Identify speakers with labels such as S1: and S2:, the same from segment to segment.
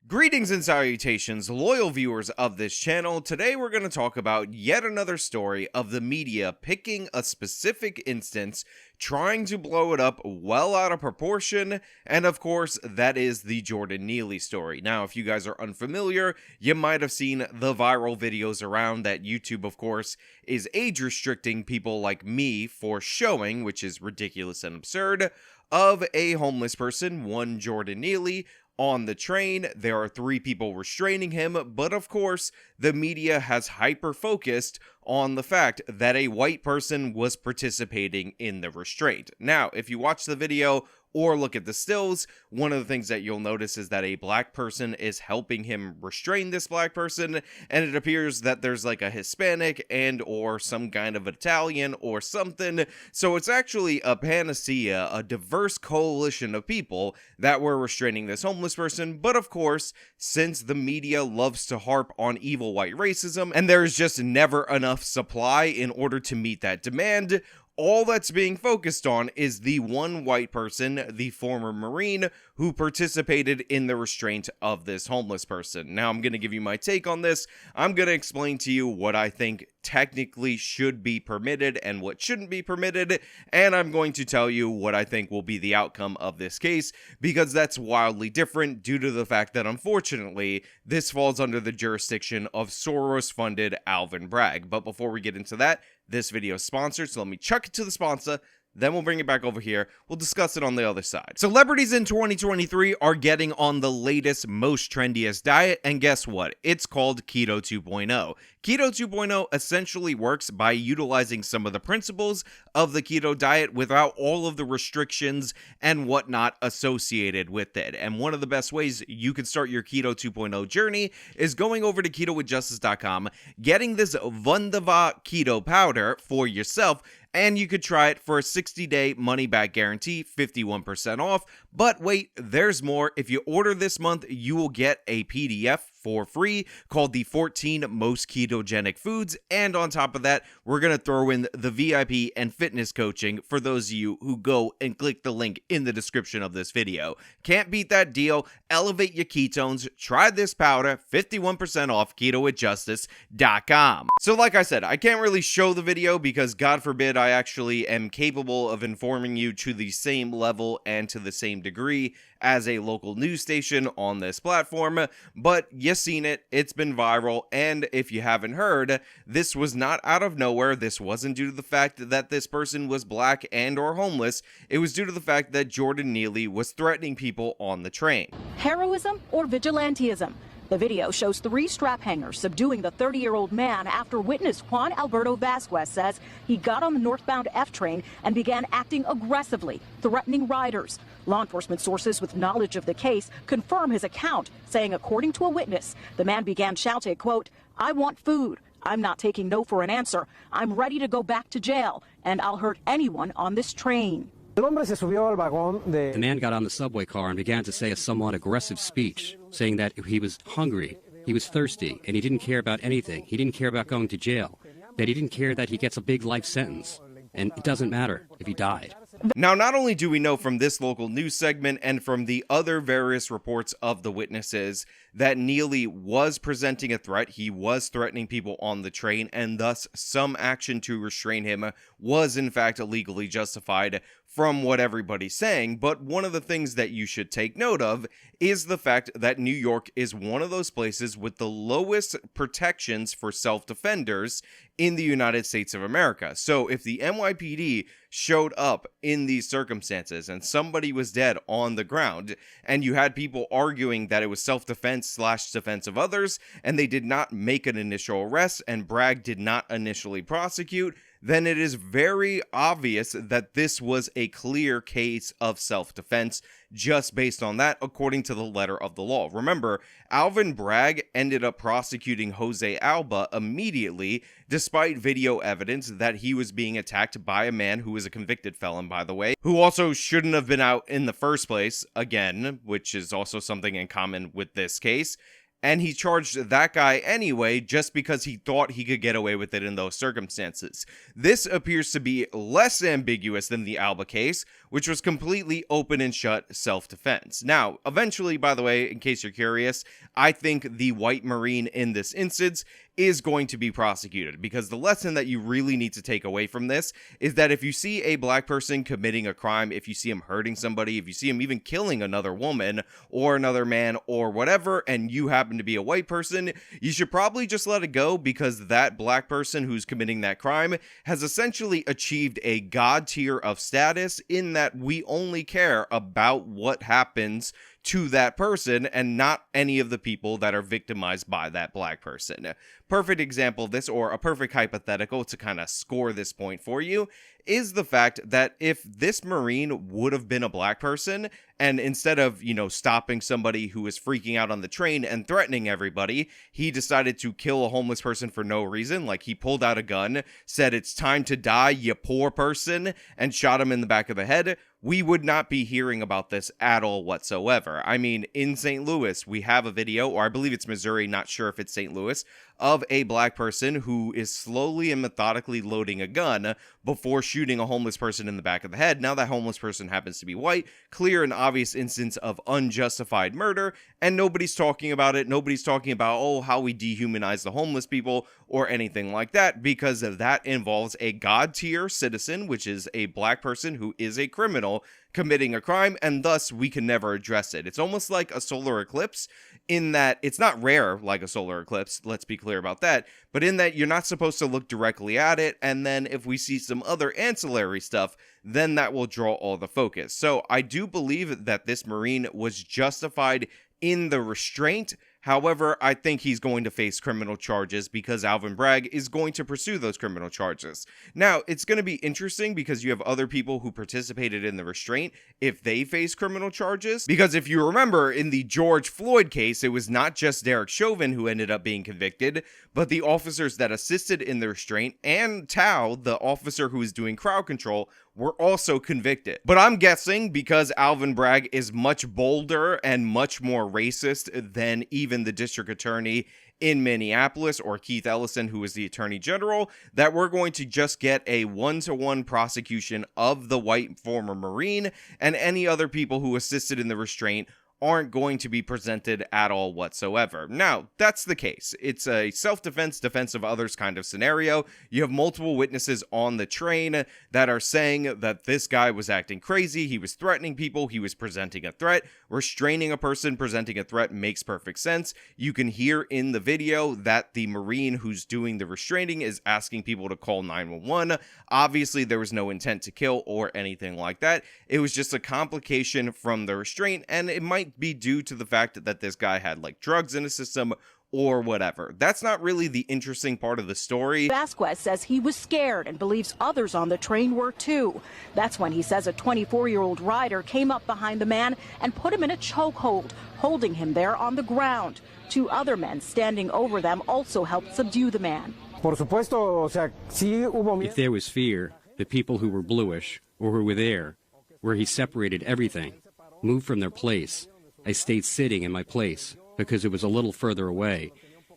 S1: Greetings and salutations, loyal viewers of this channel. Today we're going to talk about yet another story of the media picking a specific instance, trying to blow it up well out of proportion, and of course, that is the Jordan Neely story. Now, if you guys are unfamiliar, you might have seen the viral videos around that YouTube, of course, is age restricting people like me for showing, which is ridiculous and absurd, of a homeless person, one Jordan Neely, on the train. There are 3 people restraining him, but of course, the media has hyper-focused on the fact that a white person was participating in the restraint. Now, if you watch the video or look at the stills, one of the things that you'll notice is that a black person is helping him restrain this black person, and it appears that there's like a Hispanic and or some kind of Italian or something. So it's actually a panacea, a diverse coalition of people that were restraining this homeless person. But of course, since the media loves to harp on evil white racism, and there's just never enough supply in order to meet that demand, all that's being focused on is the one white person, the former Marine, who participated in the restraint of this homeless person. Now, I'm going to give you my take on this. I'm going to explain to you what I think technically should be permitted and what shouldn't be permitted, and I'm going to tell you what I think will be the outcome of this case, because that's wildly different due to the fact that, unfortunately, this falls under the jurisdiction of Soros-funded Alvin Bragg. But before we get into that, this video is sponsored, so let me chuck it to the sponsor. Then we'll bring it back over here. We'll discuss it on the other side. Celebrities in 2023 are getting on the latest, most trendiest diet, and guess what? It's called Keto 2.0. Keto 2.0 essentially works by utilizing some of the principles of the keto diet without all of the restrictions and whatnot associated with it. And one of the best ways you can start your Keto 2.0 journey is going over to ketowithjustice.com, getting this Wunderbar keto powder for yourself, and you could try it for a 60-day money-back guarantee, 51% off. But wait, there's more. If you order this month, you will get a PDF for free called the 14 Most Ketogenic Foods. And on top of that, we're going to throw in the VIP and fitness coaching for those of you who go and click the link in the description of this video. Can't beat that deal. Elevate your ketones. Try this powder, 51% off, ketowithjustice.com. So like I said, I can't really show the video because God forbid I actually am capable of informing you to the same level and to the same degree as a local news station on this platform, but you've seen it, it's been viral, and if you haven't heard, this was not out of nowhere. This wasn't due to the fact that this person was black and or homeless. It was due to the fact that Jordan Neely was threatening people on the train.
S2: Heroism or vigilantism? The video shows 3 strap hangers subduing the 30-year-old man after witness Juan Alberto Vasquez says he got on the northbound F train and began acting aggressively, threatening riders. Law enforcement sources with knowledge of the case confirm his account, saying according to a witness, the man began shouting, quote, "I want food. I'm not taking no for an answer. I'm ready to go back to jail, and I'll hurt anyone on this train."
S3: The man got on the subway car and began to say a somewhat aggressive speech, saying that he was hungry, he was thirsty, and he didn't care about anything. He didn't care about going to jail, that he didn't care that he gets a big life sentence, and it doesn't matter if he died.
S1: Now, not only do we know from this local news segment and from the other various reports of the witnesses that Neely was presenting a threat, he was threatening people on the train, and thus some action to restrain him was in fact legally justified from what everybody's saying. But one of the things that you should take note of is the fact that New York is one of those places with the lowest protections for self-defenders in the United States of America. So if the NYPD showed up in these circumstances and somebody was dead on the ground and you had people arguing that it was self-defense / defense of others and they did not make an initial arrest and Bragg did not initially prosecute, then it is very obvious that this was a clear case of self-defense just based on that, according to the letter of the law. Remember, Alvin Bragg ended up prosecuting Jose Alba immediately, despite video evidence that he was being attacked by a man who was a convicted felon, by the way, who also shouldn't have been out in the first place, again, which is also something in common with this case. and he charged that guy anyway just because he thought he could get away with it in those circumstances. This appears to be less ambiguous than the Alba case, which was completely open and shut self-defense. Now, eventually, by the way, in case you're curious, I think the white Marine in this instance is going to be prosecuted, because the lesson that you really need to take away from this is that if you see a black person committing a crime, if you see him hurting somebody, if you see him even killing another woman or another man or whatever, and you happen to be a white person, you should probably just let it go, because that black person who's committing that crime has essentially achieved a god tier of status, in that we only care about what happens to that person and not any of the people that are victimized by that black person. Perfect example of this, or a perfect hypothetical to kind of score this point for you, is the fact that if this Marine would have been a black person, and instead of, stopping somebody who was freaking out on the train and threatening everybody, he decided to kill a homeless person for no reason, like he pulled out a gun, said, "It's time to die, you poor person," and shot him in the back of the head, we would not be hearing about this at all whatsoever. I mean, in St. Louis, we have a video, or I believe it's Missouri, not sure if it's St. Louis, of a black person who is slowly and methodically loading a gun before shooting a homeless person in the back of the head. Now, that homeless person happens to be white, clear and obvious instance of unjustified murder, and nobody's talking about it. Nobody's talking about, oh, how we dehumanize the homeless people or anything like that, because that involves a god tier citizen, which is a black person who is a criminal committing a crime, and thus we can never address it. It's almost like a solar eclipse, in that it's not rare like a solar eclipse, let's be clear about that, but in that you're not supposed to look directly at it, and then if we see some other ancillary stuff, then that will draw all the focus. So I do believe that this Marine was justified in the restraint. However, I think he's going to face criminal charges, because Alvin Bragg is going to pursue those criminal charges. Now, it's going to be interesting because you have other people who participated in the restraint if they face criminal charges. Because if you remember, in the George Floyd case, it was not just Derek Chauvin who ended up being convicted, but the officers that assisted in the restraint and Tao, the officer who was doing crowd control, were also convicted. But I'm guessing because Alvin Bragg is much bolder and much more racist than even the district attorney in Minneapolis, or Keith Ellison, who is the attorney general, that we're going to just get a one-to-one prosecution of the white former Marine, and any other people who assisted in the restraint aren't going to be presented at all whatsoever. Now, that's the case. It's a self-defense, defense of others kind of scenario. You have multiple witnesses on the train that are saying that this guy was acting crazy, he was threatening people, he was presenting a threat. Restraining a person presenting a threat makes perfect sense. You can hear in the video that the Marine who's doing the restraining is asking people to call 911. Obviously, there was no intent to kill or anything like that. It was just a complication from the restraint, and it might be due to the fact that this guy had like drugs in his system or whatever. That's not really the interesting part of the story.
S2: Vasquez says he was scared and believes others on the train were too. That's when he says a 24-year-old rider came up behind the man and put him in a chokehold, holding him there on the ground. Two other men standing over them also helped subdue the man.
S3: If there was fear, the people who were bluish or who were there, where he separated everything, moved from their place. I stayed sitting in my place because it was a little further away.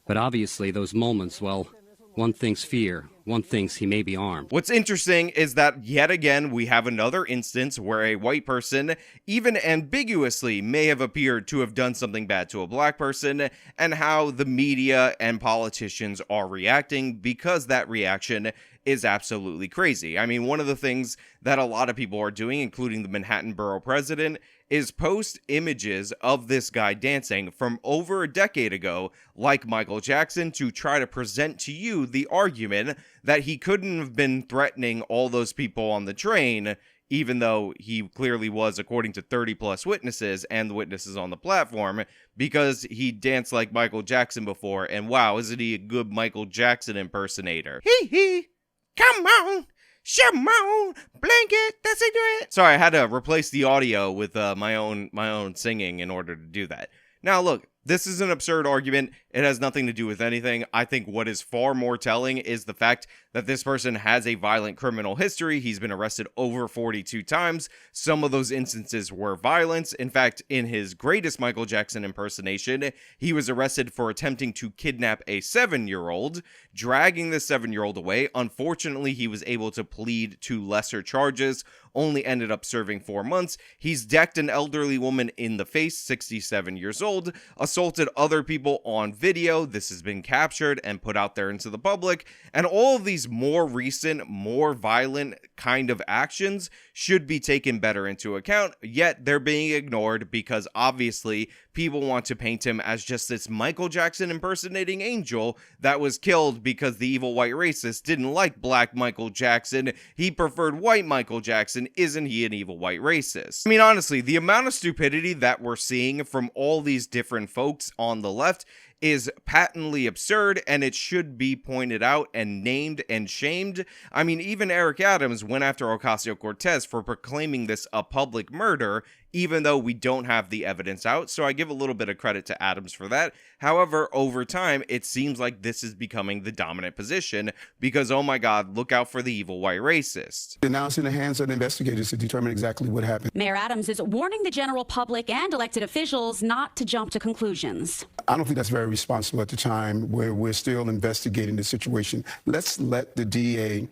S3: But obviously those moments, well, one thinks fear, one thinks he may be armed.
S1: What's interesting is that yet again we have another instance where a white person even ambiguously may have appeared to have done something bad to a black person, and how the media and politicians are reacting, because that reaction is absolutely crazy. I mean, one of the things that a lot of people are doing, including the Manhattan Borough president, is post images of this guy dancing from over a decade ago, like Michael Jackson, to try to present to you the argument that he couldn't have been threatening all those people on the train, even though he clearly was, according to 30 plus witnesses and the witnesses on the platform, because he danced like Michael Jackson before, and wow, isn't he a good Michael Jackson impersonator? Hee hee, come on! Shimon, blanket, that's ignorant. Sorry, I had to replace the audio with my own singing in order to do that. Now, look, This is an absurd argument. It has nothing to do with anything. I think what is far more telling is the fact that this person has a violent criminal history. He's been arrested over 42 times. Some of those instances were violence. In fact, in his greatest Michael Jackson impersonation, he was arrested for attempting to kidnap a 7-year-old, dragging the 7-year-old away. Unfortunately, he was able to plead to lesser charges, only ended up serving 4 months. He's decked an elderly woman in the face, 67 years old, assaulted other people on video. This has been captured and put out there into the public. And all of these more recent, more violent kind of actions should be taken better into account, yet they're being ignored because obviously people want to paint him as just this Michael Jackson impersonating angel that was killed because the evil white racist didn't like black Michael Jackson. He preferred white Michael Jackson. Isn't he an evil white racist? I mean, honestly, the amount of stupidity that we're seeing from all these different folks on the left is patently absurd, and it should be pointed out and named and shamed. I mean, even Eric Adams went after Ocasio-Cortez for proclaiming this a public murder, even though we don't have the evidence out, so I give a little bit of credit to Adams for that. However, over time, it seems like this is becoming the dominant position because, oh my God, look out for the evil white racist.
S4: Now it's in the hands of the investigators to determine exactly what happened.
S5: Mayor Adams is warning the general public and elected officials not to jump to conclusions.
S4: I don't think that's very responsible at the time where we're still investigating the situation. Let's let the DA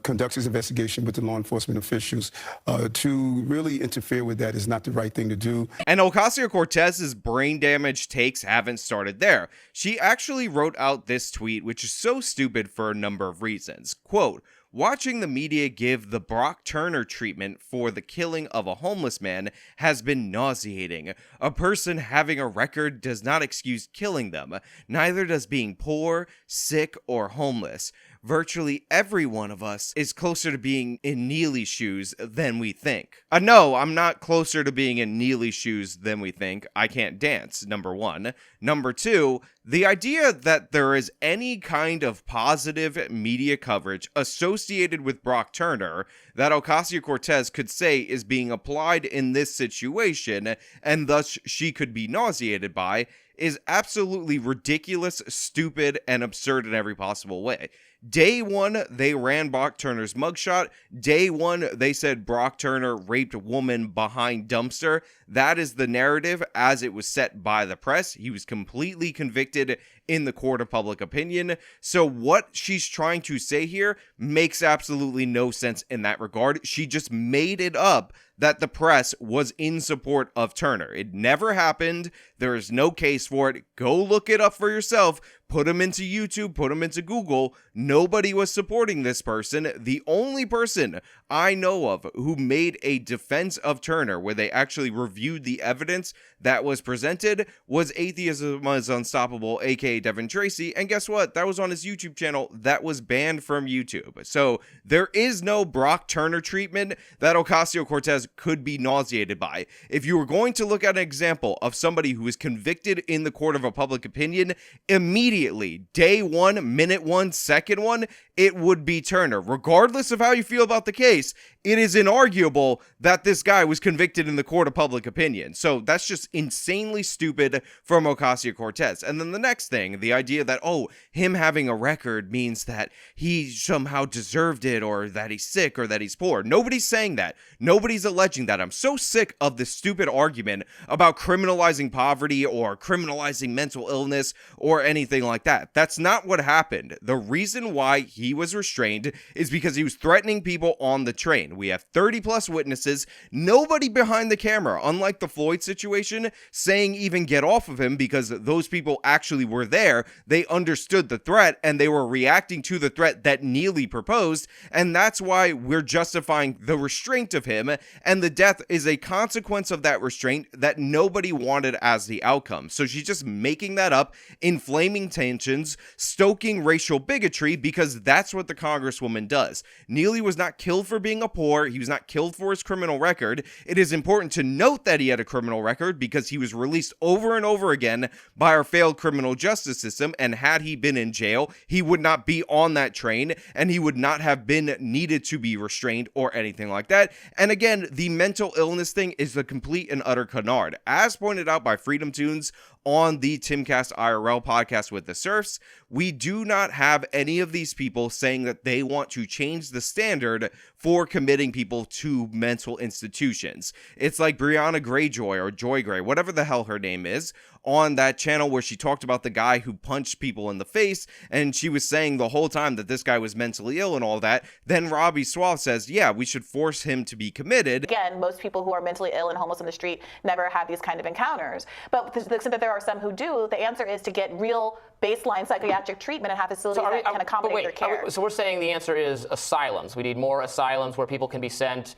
S4: conduct his investigation with the law enforcement officials. To really interfere with that is not the right thing to do.
S1: And Ocasio-Cortez's brain damage takes haven't started there. She actually wrote out this tweet, which is so stupid for a number of reasons. Quote, "Watching the media give the Brock Turner treatment for the killing of a homeless man has been nauseating. A person having a record does not excuse killing them. Neither does being poor, sick, or homeless. Virtually every one of us is closer to being in Neely's shoes than we think." No, I'm not closer to being in Neely's shoes than we think. I can't dance, number one. Number two, the idea that there is any kind of positive media coverage associated with Brock Turner that Ocasio-Cortez could say is being applied in this situation, and thus she could be nauseated by, is absolutely ridiculous, stupid, and absurd in every possible way. Day one, they ran Brock Turner's mugshot. Day one, they said Brock Turner raped woman behind dumpster. That is the narrative as it was set by the press. He was completely convicted in the court of public opinion. So what she's trying to say here makes absolutely no sense in that regard. She just made it up that the press was in support of Turner. It never happened. There is no case for it. Go look it up for yourself. Put them into YouTube, put them into Google. Nobody was supporting this person. The only person I know of who made a defense of Turner, where they actually reviewed the evidence that was presented, was Atheism is Unstoppable, aka Devin Tracy. And guess what? That was on his YouTube channel. That was banned from YouTube. So there is no Brock Turner treatment that Ocasio-Cortez could be nauseated by. If you were going to look at an example of somebody who is convicted in the court of a public opinion, immediately, day one, minute one, second one, it would be Turner. Regardless of how you feel about the case, it is inarguable that this guy was convicted in the court of public opinion. So that's just insanely stupid from Ocasio-Cortez. And then the next thing, the idea that, oh, him having a record means that he somehow deserved it, or that he's sick, or that he's poor. Nobody's saying that. Nobody's alleging that. I'm so sick of this stupid argument about criminalizing poverty or criminalizing mental illness or anything like that. That's not what happened. The reason why he was restrained is because he was threatening people on the train. We have 30 plus witnesses, nobody behind the camera, unlike the Floyd situation, saying even get off of him, because those people actually were there. They understood the threat and they were reacting to the threat that Neely proposed, and that's why we're justifying the restraint of him, and the death is a consequence of that restraint that nobody wanted as the outcome. So she's just making that up, inflaming tensions, stoking racial bigotry, because that's what the Congresswoman does. Neely was not killed for being a poor. He was not killed for his criminal record. It is important to note that he had a criminal record because he was released over and over again by our failed criminal justice system, and had he been in jail, he would not be on that train, and he would not have been needed to be restrained or anything like that. And again, the mental illness thing is a complete and utter canard. As pointed out by Freedom Tunes, on the Timcast IRL podcast with the Surfs, we do not have any of these people saying that they want to change the standard for committing people to mental institutions. It's like Brianna Greyjoy or Joy Gray, whatever the hell her name is, on that channel where she talked about the guy who punched people in the face, and she was saying the whole time that this guy was mentally ill and all that. Then Robbie Swaff says, yeah, we should force him to be committed.
S6: Again, most people who are mentally ill and homeless on the street never have these kind of encounters. But to the extent that there are some who do, the answer is to get real baseline psychiatric treatment and have facilities that can accommodate their care.
S7: So we're saying the answer is asylums. We need more asylums where people can be sent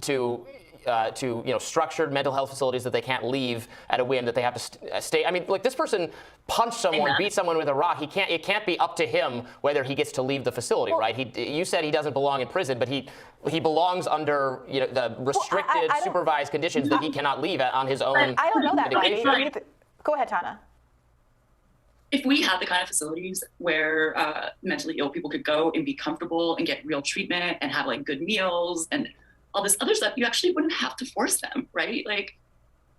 S7: to structured mental health facilities that they can't leave at a whim, that they have to stay. I mean, like, this person punched someone, beat someone with a rock. It can't be up to him whether he gets to leave the facility, right? You said he doesn't belong in prison, but he belongs under the restricted, supervised conditions that he cannot leave on his own.
S6: I don't know that, right? Go ahead, Tana.
S8: If we had the kind of facilities where mentally ill people could go and be comfortable and get real treatment and have like good meals and all this other stuff, you actually wouldn't have to force them, right? Like,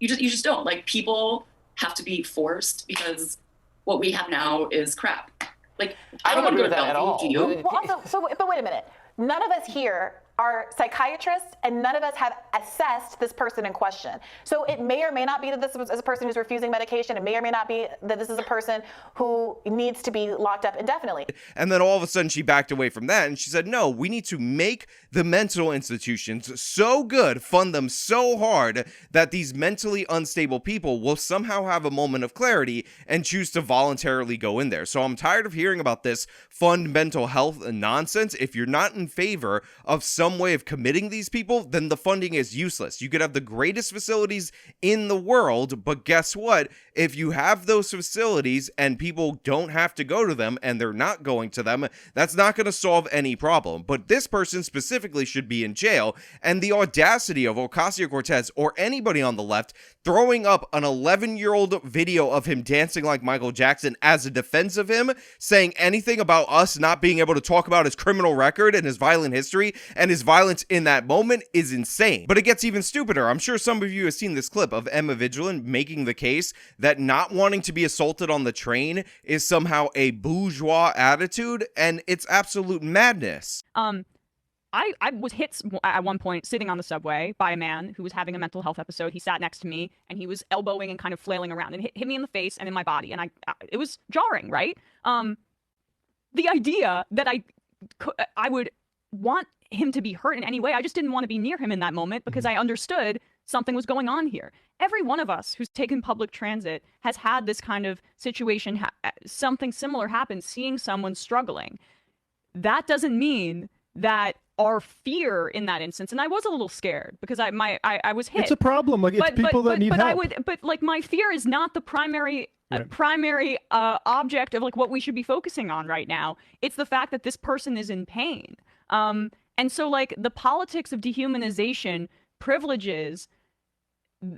S8: you just don't. Like, people have to be forced because what we have now is crap. Like, I don't want to go to that at all. Do you?
S6: Well, but wait a minute. None of us here are psychiatrists, and none of us have assessed this person in question. So it may or may not be that this is a person who's refusing medication. It may or may not be that this is a person who needs to be locked up indefinitely.
S1: And then all of a sudden she backed away from that and she said, no, we need to make the mental institutions so good, fund them so hard that these mentally unstable people will somehow have a moment of clarity and choose to voluntarily go in there. So I'm tired of hearing about this fund mental health nonsense. If you're not in favor of some way of committing these people, then the funding is useless. You could have the greatest facilities in the world, but guess what? If you have those facilities and people don't have to go to them and they're not going to them, that's not going to solve any problem. But this person specifically should be in jail. And the audacity of Ocasio-Cortez or anybody on the left throwing up an 11-year-old video of him dancing like Michael Jackson as a defense of him, saying anything about us not being able to talk about his criminal record and his violent history and his violence in that moment is insane. But it gets even stupider. I'm sure some of you have seen this clip of Emma Vigilant making the case that not wanting to be assaulted on the train is somehow a bourgeois attitude, and it's absolute madness.
S9: I was hit at one point sitting on the subway by a man who was having a mental health episode. He sat next to me and he was elbowing and kind of flailing around and hit me in the face and in my body. And it was jarring, right? The idea that I would want him to be hurt in any way, I just didn't want to be near him in that moment because I understood something was going on here. Every one of us who's taken public transit has had this kind of situation, something similar happen, seeing someone struggling. That doesn't mean that our fear in that instance, and I was a little scared because I was hit.
S10: It's a problem. Like, it's people that need help.
S9: But like, my fear is not the primary object of like what we should be focusing on right now. It's the fact that this person is in pain. And so like the politics of dehumanization privileges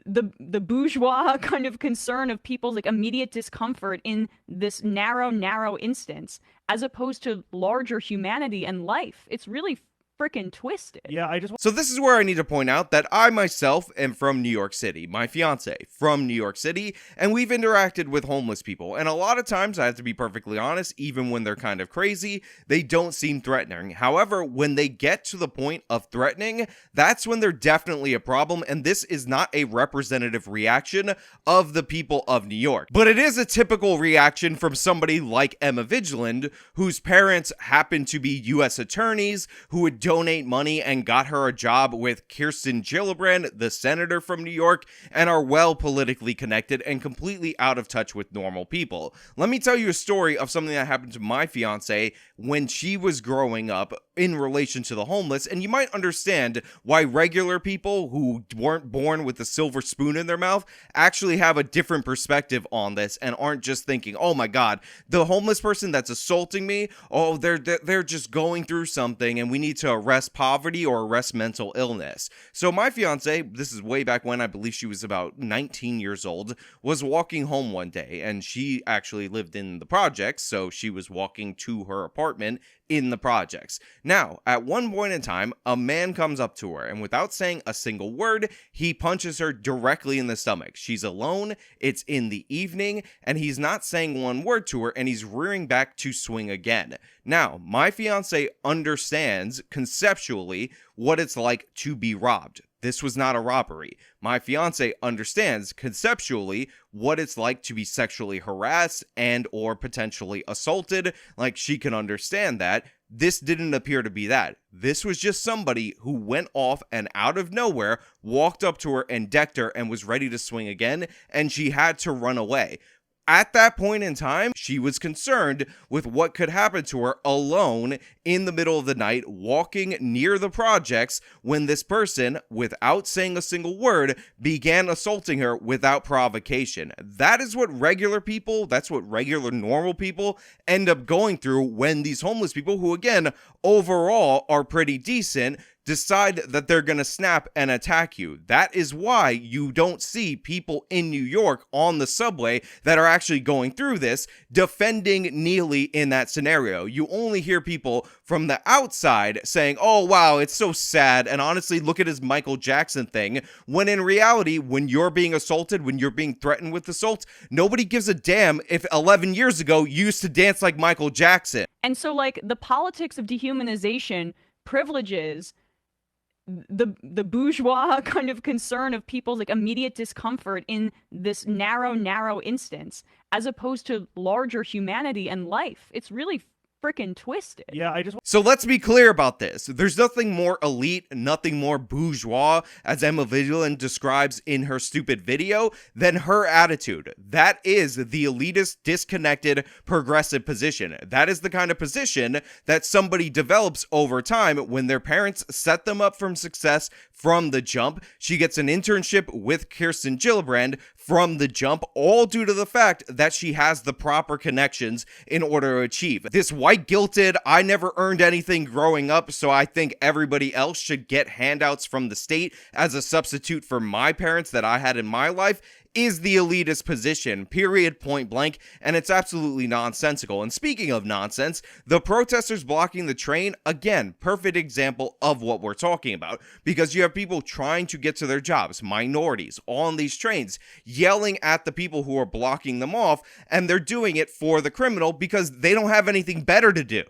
S9: the bourgeois kind of concern of people's like immediate discomfort in this narrow instance, as opposed to larger humanity and life. It's really freaking twisted.
S10: Yeah,
S1: So this is where I need to point out that I myself am from New York City. My fiance from New York City, and we've interacted with homeless people. And a lot of times, I have to be perfectly honest, even when they're kind of crazy, they don't seem threatening. However, when they get to the point of threatening, that's when they're definitely a problem. And this is not a representative reaction of the people of New York. But it is a typical reaction from somebody like Emma Vigilant, whose parents happen to be U.S. attorneys who would donate money and got her a job with Kirsten Gillibrand, the senator from New York, and are well politically connected and completely out of touch with normal people. Let me tell you a story of something that happened to my fiance when she was growing up in relation to the homeless, and you might understand why regular people who weren't born with a silver spoon in their mouth actually have a different perspective on this and aren't just thinking, oh my god, the homeless person that's assaulting me, oh, they're just going through something and we need to arrest poverty or arrest mental illness. So my fiance, this is way back when, I believe she was about 19 years old, was walking home one day, and she actually lived in the projects, so she was walking to her apartment in the projects. Now, at one point in time, a man comes up to her, and without saying a single word, he punches her directly in the stomach. She's alone, it's in the evening, and he's not saying one word to her, and he's rearing back to swing again. Now, my fiance understands conceptually what it's like to be robbed. This was not a robbery. My fiance understands conceptually what it's like to be sexually harassed and or potentially assaulted. Like, she can understand that. This didn't appear to be that. This was just somebody who went off and out of nowhere walked up to her and decked her and was ready to swing again, and she had to run away. At that point in time, she was concerned with what could happen to her alone in the middle of the night, walking near the projects, when this person, without saying a single word, began assaulting her without provocation. That is what regular people, that's what regular normal people end up going through when these homeless people, who again, overall are pretty decent, decide that they're going to snap and attack you. That is why you don't see people in New York on the subway that are actually going through this defending Neely in that scenario. You only hear people from the outside saying, oh wow, it's so sad, and honestly look at his Michael Jackson thing, when in reality, when you're being assaulted, when you're being threatened with assault, nobody gives a damn if 11 years ago you used to dance like Michael Jackson.
S9: And so like the politics of dehumanization privileges the bourgeois kind of concern of people's like immediate discomfort in this narrow instance, as opposed to larger humanity and life. It's really freaking twisted.
S10: Yeah,
S1: So let's be clear about this. There's nothing more elite, nothing more bourgeois, as Emma Vigilant describes in her stupid video, than her attitude. That is the elitist, disconnected, progressive position. That is the kind of position that somebody develops over time when their parents set them up for success from the jump. She gets an internship with Kirsten Gillibrand from the jump, all due to the fact that she has the proper connections in order to achieve. This white guilted, I never earned anything growing up, so I think everybody else should get handouts from the state as a substitute for my parents that I had in my life, is the elitist position, period, point blank, and it's absolutely nonsensical. And speaking of nonsense, the protesters blocking the train, again, perfect example of what we're talking about, because you have people trying to get to their jobs, minorities, on these trains, yelling at the people who are blocking them off, and they're doing it for the criminal because they don't have anything better to do.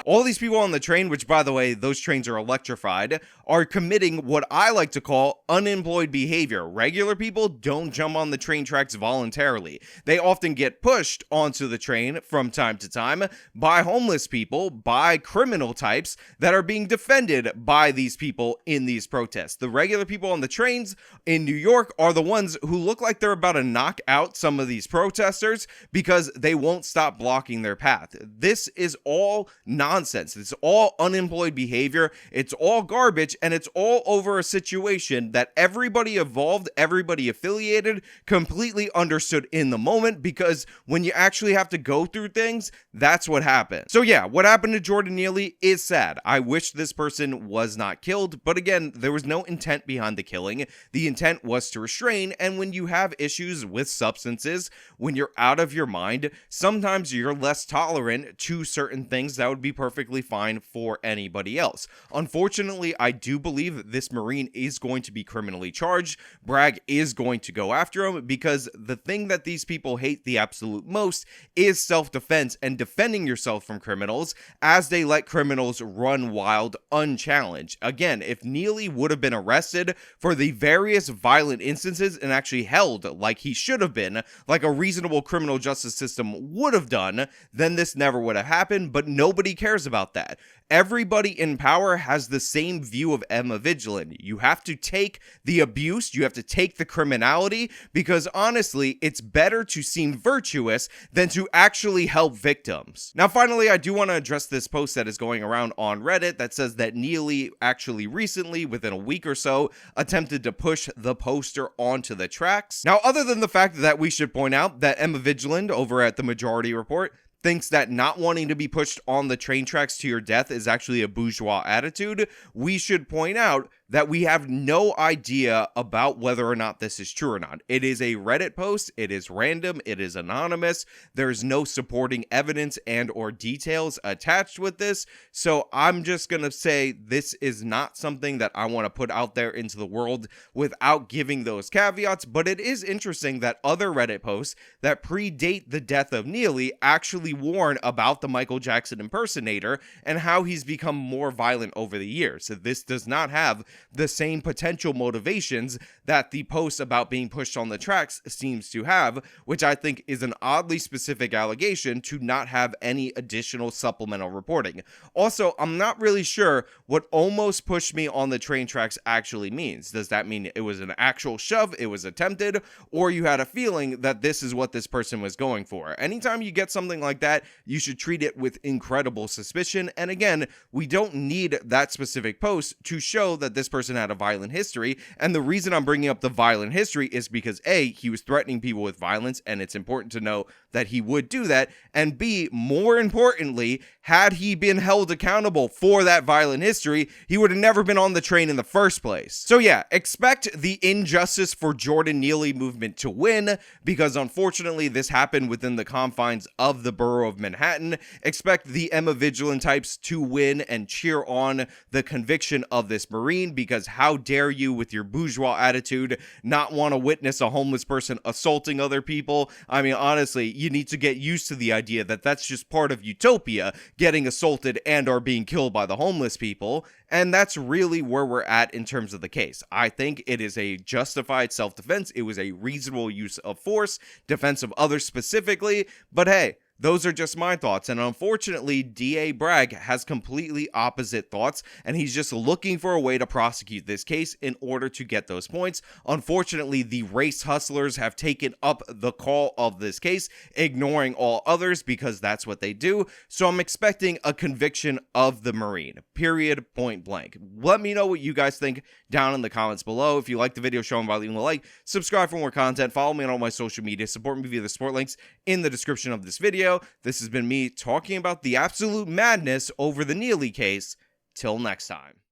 S1: All these people on the train, which by the way, those trains are electrified, are committing what I like to call unemployed behavior. Regular people don't jump on the train tracks voluntarily. They often get pushed onto the train from time to time by homeless people, by criminal types that are being defended by these people in these protests. The regular people on the trains in New York are the ones who look like they're about to knock out some of these protesters because they won't stop blocking their path. This is all nonsense. It's all unemployed behavior. It's all garbage, and it's all over a situation that everybody involved, everybody affiliated, completely understood in the moment, because when you actually have to go through things, that's what happened. So yeah, what happened to Jordan Neely is sad. I wish this person was not killed, but again, there was no intent behind the killing. The intent was to restrain, and when you have issues with substances, when you're out of your mind, sometimes you're less tolerant to certain things that would be perfectly fine for anybody else. Unfortunately, I do believe this Marine is going to be criminally charged. Bragg is going to go after him, because the thing that these people hate the absolute most is self-defense and defending yourself from criminals, as they let criminals run wild unchallenged. Again, if Neely would have been arrested for the various violent instances and actually held like he should have been, like a reasonable criminal justice system would have done, then this never would have happened, but nobody cares about that. Everybody in power has the same view of Emma Vigilant. You have to take the abuse, you have to take the criminality, because honestly, it's better to seem virtuous than to actually help victims. Now, finally, I do want to address this post that is going around on Reddit that says that Neely actually recently, within a week or so, attempted to push the poster onto the tracks. Now, other than the fact that we should point out that Emma Vigilant over at the Majority Report thinks that not wanting to be pushed on the train tracks to your death is actually a bourgeois attitude, we should point out that we have no idea about whether or not this is true or not. It is a Reddit post, it is random, it is anonymous, there's no supporting evidence and or details attached with this, so I'm just gonna say this is not something that I want to put out there into the world without giving those caveats, but it is interesting that other Reddit posts that predate the death of Neely actually warn about the Michael Jackson impersonator and how he's become more violent over the years. So this does not have the same potential motivations that the post about being pushed on the tracks seems to have, which I think is an oddly specific allegation to not have any additional supplemental reporting. Also, I'm not really sure what almost pushed me on the train tracks actually means. Does that mean it was an actual shove, it was attempted, or you had a feeling that this is what this person was going for? Anytime you get something like that, you should treat it with incredible suspicion. And again, we don't need that specific post to show that this person had a violent history. And the reason I'm bringing up the violent history is because A, he was threatening people with violence, and it's important to know that he would do that. And B, more importantly, had he been held accountable for that violent history, he would have never been on the train in the first place. So yeah, expect the injustice for Jordan Neely movement to win, because unfortunately this happened within the confines of the borough of Manhattan. Expect the Emma Vigilant types to win and cheer on the conviction of this Marine, because how dare you with your bourgeois attitude not want to witness a homeless person assaulting other people? I mean, honestly, you need to get used to the idea that that's just part of utopia, getting assaulted and or being killed by the homeless people. And that's really where we're at in terms of the case. I think it is a justified self-defense. It was a reasonable use of force, defense of others specifically, but hey, those are just my thoughts, and unfortunately, DA Bragg has completely opposite thoughts, and he's just looking for a way to prosecute this case in order to get those points. Unfortunately, the race hustlers have taken up the call of this case, ignoring all others because that's what they do, so I'm expecting a conviction of the Marine, period, point blank. Let me know what you guys think down in the comments below. If you like the video, show them by leaving a like, subscribe for more content, follow me on all my social media, support me via the support links in the description of this video. This has been me talking about the absolute madness over the Neely case. Till next time.